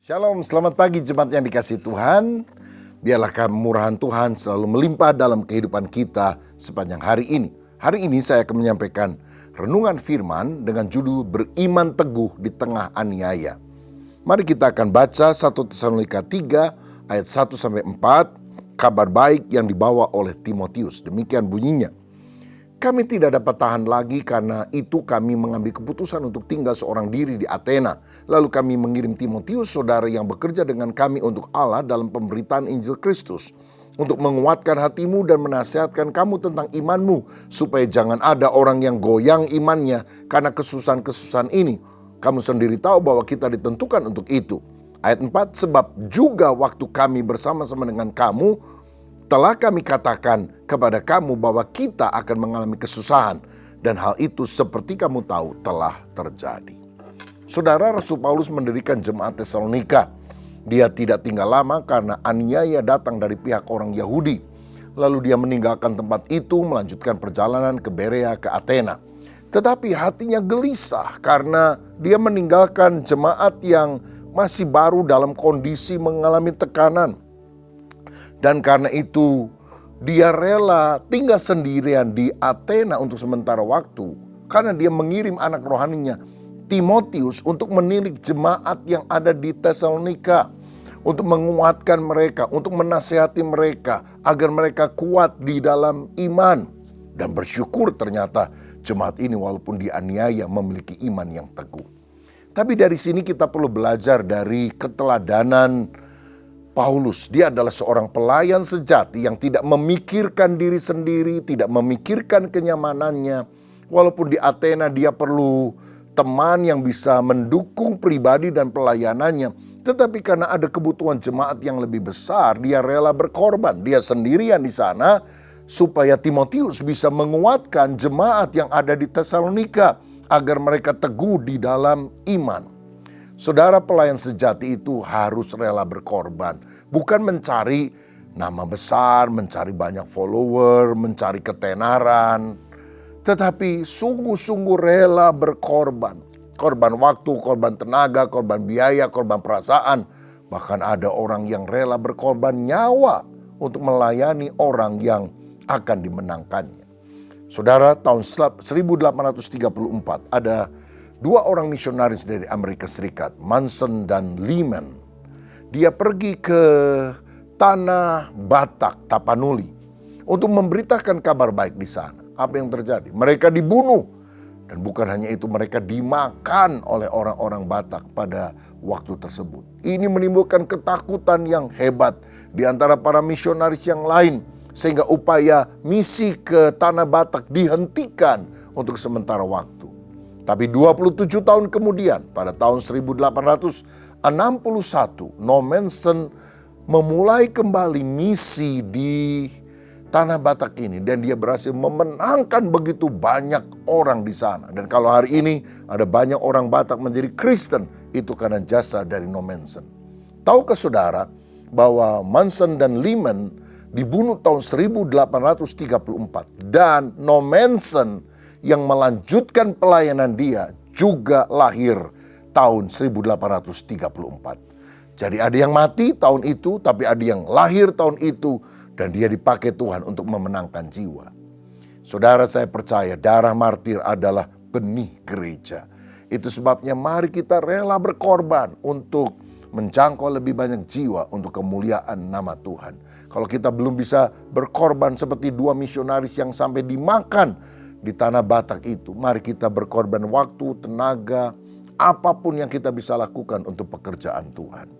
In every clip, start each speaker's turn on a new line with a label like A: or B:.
A: Shalom, selamat pagi jemaat yang dikasihi Tuhan. Biarlah kemurahan Tuhan selalu melimpah dalam kehidupan kita sepanjang hari ini. Hari ini saya akan menyampaikan renungan firman dengan judul Beriman Teguh di Tengah Aniaya. Mari kita akan baca 1 Tesalonika 3 ayat 1-4, kabar baik yang dibawa oleh Timotius. Demikian bunyinya. Kami tidak dapat tahan lagi, karena itu kami mengambil keputusan untuk tinggal seorang diri di Athena. Lalu kami mengirim Timotius, saudara yang bekerja dengan kami untuk Allah dalam pemberitaan Injil Kristus, untuk menguatkan hatimu dan menasihatkan kamu tentang imanmu, supaya jangan ada orang yang goyang imannya karena kesusahan-kesusahan ini. Kamu sendiri tahu bahwa kita ditentukan untuk itu. Ayat 4, sebab juga waktu kami bersama-sama dengan kamu, telah kami katakan kepada kamu bahwa kita akan mengalami kesusahan, dan hal itu seperti kamu tahu telah terjadi. Saudara, Rasul Paulus mendirikan jemaat Tesalonika. Dia tidak tinggal lama karena aniaya datang dari pihak orang Yahudi. Lalu dia meninggalkan tempat itu, melanjutkan perjalanan ke Berea, ke Athena. Tetapi hatinya gelisah karena dia meninggalkan jemaat yang masih baru dalam kondisi mengalami tekanan. Dan karena itu dia rela tinggal sendirian di Athena untuk sementara waktu, karena dia mengirim anak rohaninya Timotius untuk menilik jemaat yang ada di Tesalonika, untuk menguatkan mereka, untuk menasihati mereka agar mereka kuat di dalam iman. Dan bersyukur ternyata jemaat ini walaupun dianiaya memiliki iman yang teguh. Tapi dari sini kita perlu belajar dari keteladanan Paulus. Dia adalah seorang pelayan sejati yang tidak memikirkan diri sendiri, tidak memikirkan kenyamanannya. Walaupun di Athena dia perlu teman yang bisa mendukung pribadi dan pelayanannya, tetapi karena ada kebutuhan jemaat yang lebih besar, dia rela berkorban. Dia sendirian di sana supaya Timotius bisa menguatkan jemaat yang ada di Tesalonika agar mereka teguh di dalam iman. Saudara, pelayan sejati itu harus rela berkorban. Bukan mencari nama besar, mencari banyak follower, mencari ketenaran. Tetapi sungguh-sungguh rela berkorban. Korban waktu, korban tenaga, korban biaya, korban perasaan. Bahkan ada orang yang rela berkorban nyawa untuk melayani orang yang akan dimenangkannya. Saudara, tahun 1834 ada dua orang misionaris dari Amerika Serikat, Manson dan Lehman. Dia pergi ke tanah Batak, Tapanuli, untuk memberitakan kabar baik di sana. Apa yang terjadi? Mereka dibunuh. Dan bukan hanya itu, mereka dimakan oleh orang-orang Batak pada waktu tersebut. Ini menimbulkan ketakutan yang hebat di antara para misionaris yang lain, sehingga upaya misi ke tanah Batak dihentikan untuk sementara waktu. Tapi 27 tahun kemudian, pada tahun 1861, Nommensen memulai kembali misi di tanah Batak ini. Dan dia berhasil memenangkan begitu banyak orang di sana. Dan kalau hari ini ada banyak orang Batak menjadi Kristen, itu karena jasa dari Nommensen. Tahukah saudara bahwa Manson dan Lehman dibunuh tahun 1834. Dan Nommensen yang melanjutkan pelayanan dia juga lahir tahun 1834. Jadi ada yang mati tahun itu, tapi ada yang lahir tahun itu, dan dia dipakai Tuhan untuk memenangkan jiwa. Saudara, saya percaya darah martir adalah benih gereja. Itu sebabnya mari kita rela berkorban untuk menjangkau lebih banyak jiwa untuk kemuliaan nama Tuhan. Kalau kita belum bisa berkorban seperti dua misionaris yang sampai dimakan di tanah Batak itu, mari kita berkorban waktu, tenaga, apapun yang kita bisa lakukan untuk pekerjaan Tuhan.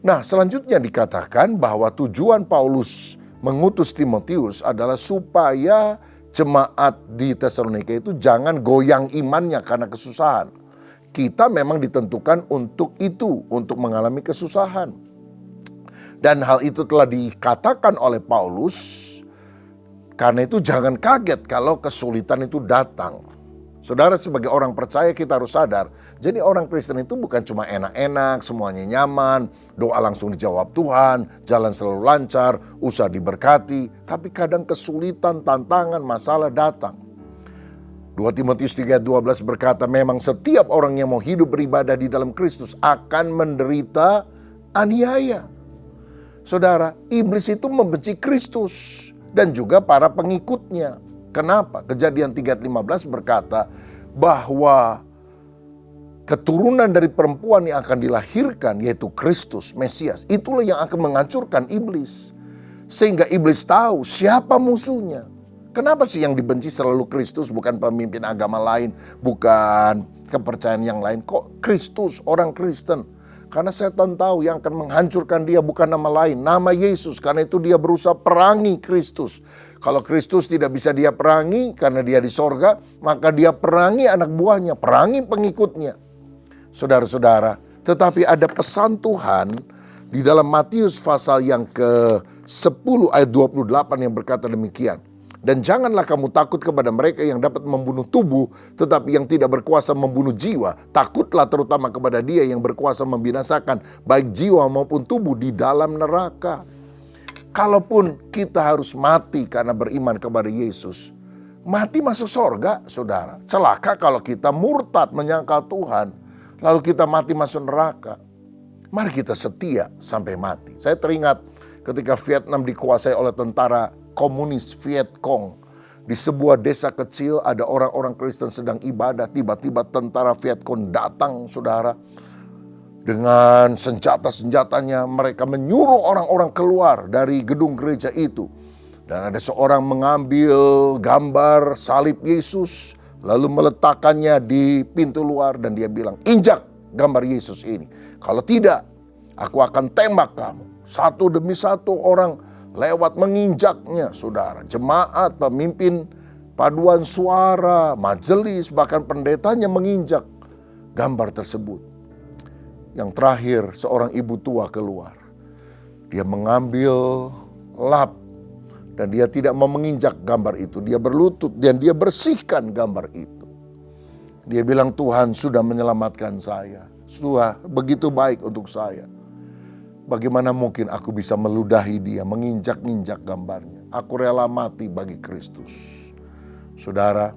A: Nah, selanjutnya dikatakan bahwa tujuan Paulus mengutus Timotius adalah supaya jemaat di Tesalonika itu jangan goyang imannya karena kesusahan. Kita memang ditentukan untuk itu, untuk mengalami kesusahan. Dan hal itu telah dikatakan oleh Paulus. Karena itu jangan kaget kalau kesulitan itu datang. Saudara, sebagai orang percaya kita harus sadar. Jadi orang Kristen itu bukan cuma enak-enak, semuanya nyaman, doa langsung dijawab Tuhan, jalan selalu lancar, usaha diberkati. Tapi kadang kesulitan, tantangan, masalah datang. 2 Timotius 3:12 berkata, memang setiap orang yang mau hidup beribadah di dalam Kristus akan menderita aniaya. Saudara, iblis itu membenci Kristus dan juga para pengikutnya. Kenapa? Kejadian 3:15 berkata bahwa keturunan dari perempuan yang akan dilahirkan, yaitu Kristus, Mesias, itulah yang akan menghancurkan iblis. Sehingga iblis tahu siapa musuhnya. Kenapa sih yang dibenci selalu Kristus, bukan pemimpin agama lain, bukan kepercayaan yang lain? Kok Kristus, orang Kristen? Karena setan tahu yang akan menghancurkan dia bukan nama lain, nama Yesus. Karena itu dia berusaha perangi Kristus. Kalau Kristus tidak bisa dia perangi karena dia di sorga, maka dia perangi anak buahnya, perangi pengikutnya. Saudara-saudara, tetapi ada pesan Tuhan di dalam Matius pasal yang ke-10 ayat 28 yang berkata demikian. Dan janganlah kamu takut kepada mereka yang dapat membunuh tubuh, tetapi yang tidak berkuasa membunuh jiwa. Takutlah terutama kepada Dia yang berkuasa membinasakan baik jiwa maupun tubuh di dalam neraka. Kalaupun kita harus mati karena beriman kepada Yesus, mati masuk sorga, saudara. Celaka kalau kita murtad menyangkal Tuhan, lalu kita mati masuk neraka. Mari kita setia sampai mati. Saya teringat ketika Vietnam dikuasai oleh tentara komunis Viet Cong. Di sebuah desa kecil ada orang-orang Kristen sedang ibadah. Tiba-tiba tentara Viet Cong datang, saudara. Dengan senjata-senjatanya mereka menyuruh orang-orang keluar dari gedung gereja itu. Dan ada seorang mengambil gambar salib Yesus, lalu meletakkannya di pintu luar dan dia bilang, injak gambar Yesus ini. Kalau tidak, aku akan tembak kamu. Satu demi satu orang lewat menginjaknya, saudara. Jemaat, pemimpin, paduan suara, majelis, bahkan pendetanya menginjak gambar tersebut. Yang terakhir, seorang ibu tua keluar. Dia mengambil lap dan dia tidak mau menginjak gambar itu. Dia berlutut dan dia bersihkan gambar itu. Dia bilang, Tuhan sudah menyelamatkan saya. Tuhan begitu baik untuk saya. Bagaimana mungkin aku bisa meludahi dia, menginjak-injak gambarnya. Aku rela mati bagi Kristus. Saudara,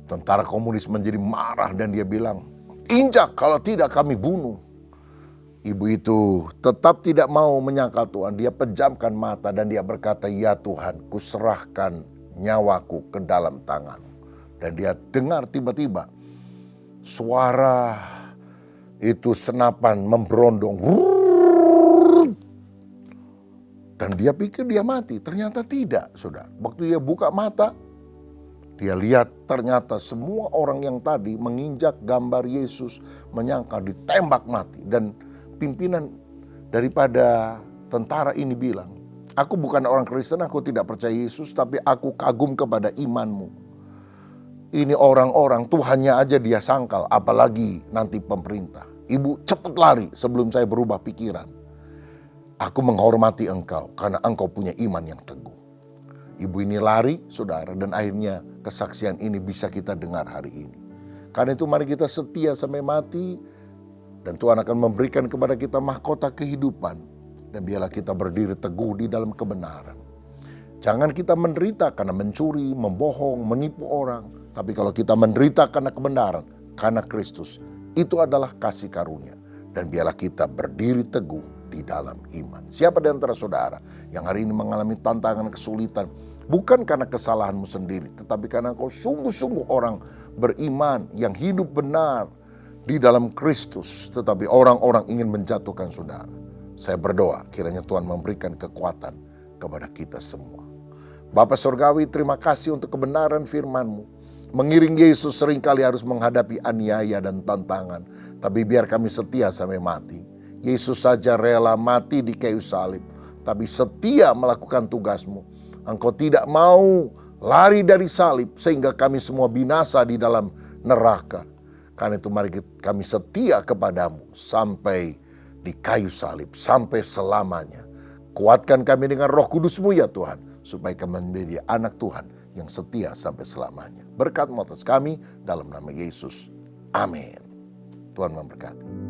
A: tentara komunis menjadi marah dan dia bilang, injak, kalau tidak kami bunuh. Ibu itu tetap tidak mau menyangkal Tuhan. Dia pejamkan mata dan dia berkata, ya Tuhan, kuserahkan nyawaku ke dalam tangan. Dan dia dengar tiba-tiba suara itu senapan memberondong. Dan dia pikir dia mati. Ternyata tidak, saudara. Waktu dia buka mata, dia lihat ternyata semua orang yang tadi menginjak gambar Yesus menyangka ditembak mati. Dan pimpinan daripada tentara ini bilang, aku bukan orang Kristen, aku tidak percaya Yesus, tapi aku kagum kepada imanmu. Ini orang-orang Tuhannya aja dia sangkal, apalagi nanti pemerintah. Ibu cepat lari sebelum saya berubah pikiran. Aku menghormati engkau karena engkau punya iman yang teguh. Ibu ini lari, saudara, dan akhirnya kesaksian ini bisa kita dengar hari ini. Karena itu mari kita setia sampai mati, dan Tuhan akan memberikan kepada kita mahkota kehidupan. Dan biarlah kita berdiri teguh di dalam kebenaran. Jangan kita menderita karena mencuri, membohong, menipu orang. Tapi kalau kita menderita karena kebenaran, karena Kristus, itu adalah kasih karunia. Dan biarlah kita berdiri teguh di dalam iman. Siapa di antara saudara yang hari ini mengalami tantangan kesulitan, bukan karena kesalahanmu sendiri, tetapi karena engkau sungguh-sungguh orang beriman yang hidup benar di dalam Kristus, tetapi orang-orang ingin menjatuhkan saudara. Saya berdoa kiranya Tuhan memberikan kekuatan kepada kita semua. Bapa Surgawi, terima kasih untuk kebenaran firman-Mu. Mengiring Yesus seringkali harus menghadapi aniaya dan tantangan. Tapi biar kami setia sampai mati. Yesus saja rela mati di kayu salib. Tapi setia melakukan tugas-Mu. Engkau tidak mau lari dari salib sehingga kami semua binasa di dalam neraka. Karena itu mari kami setia kepadamu sampai di kayu salib. Sampai selamanya. Kuatkan kami dengan Roh Kudus-Mu ya Tuhan. Supaya kami menjadi anak Tuhan yang setia sampai selamanya. Berkat-Mu atas kami dalam nama Yesus. Amin. Tuhan memberkati.